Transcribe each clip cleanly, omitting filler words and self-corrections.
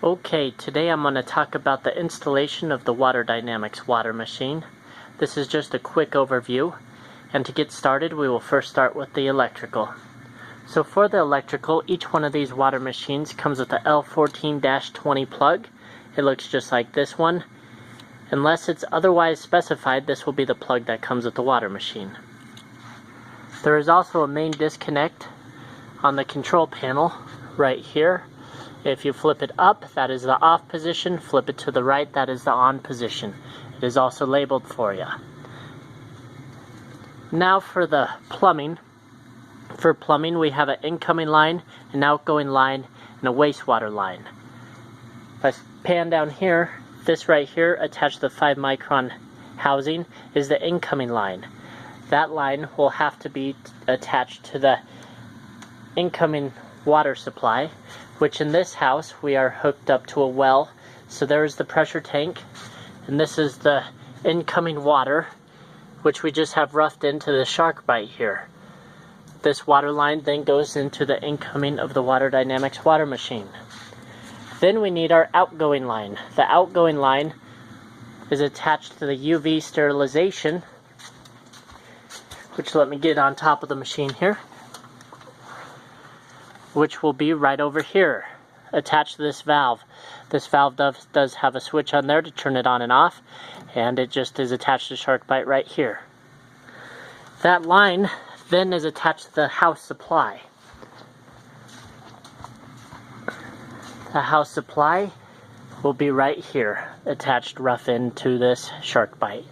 Okay, today I'm going to talk about the installation of the Dynamix water machine. This is just a quick overview, and to get started we will first start with the electrical. So for the electrical, each one of these water machines comes with the L14-20 plug. It looks just like this one. Unless it's otherwise specified, this will be the plug that comes with the water machine. There is also a main disconnect on the control panel right here. If you flip it up, that is the off position. Flip it to the right, that is the on position. It is also labeled for you. Now for the plumbing. For plumbing, we have an incoming line, an outgoing line, and a wastewater line. If I pan down here, this right here, attached to the 5 micron housing, is the incoming line. That line will have to be attached to the incoming water supply, which in this house we are hooked up to a well. So there's the pressure tank, and this is the incoming water, which we just have roughed into the shark bite here. This water line then goes into the incoming of the Dynamix water machine. Then we need our outgoing line. The outgoing line is attached to the UV sterilization, which let me get on top of the machine here, which will be right over here, attached to this valve. This valve does have a switch on there to turn it on and off, and it just is attached to shark bite right here. That line then is attached to the house supply. The house supply will be right here, attached rough into this shark bite.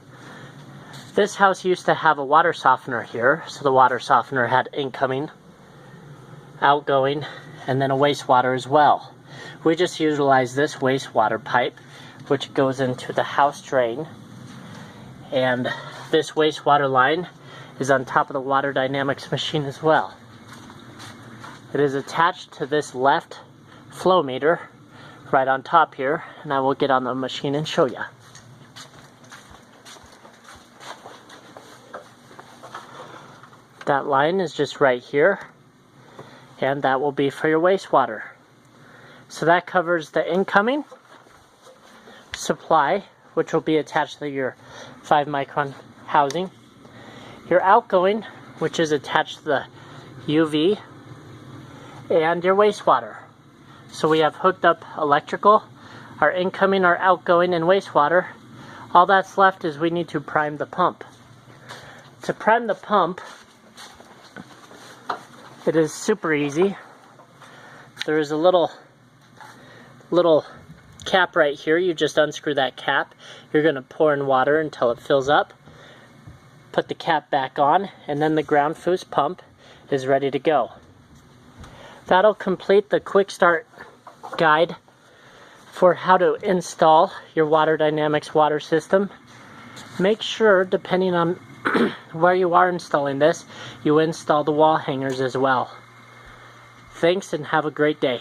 This house used to have a water softener here, so the water softener had incoming, outgoing, and then a wastewater as well. We just utilize this wastewater pipe, which goes into the house drain, and this wastewater line is on top of the Dynamix machine as well. It is attached to this left flow meter right on top here, and I will get on the machine and show you. That line is just right here, and that will be for your wastewater. So that covers the incoming supply, which will be attached to your 5 micron housing, your outgoing, which is attached to the UV, and your wastewater. So we have hooked up electrical, our incoming, our outgoing, and wastewater. All that's left is we need to prime the pump. To prime the pump, it is super easy. There is a little cap right here. You just unscrew that cap. You're going to pour in water until it fills up. Put the cap back on, and then the ground fuse pump is ready to go. That'll complete the quick start guide for how to install your Dynamix water system. Make sure, depending on where you are installing this, you install the wall hangers as well. Thanks, and have a great day.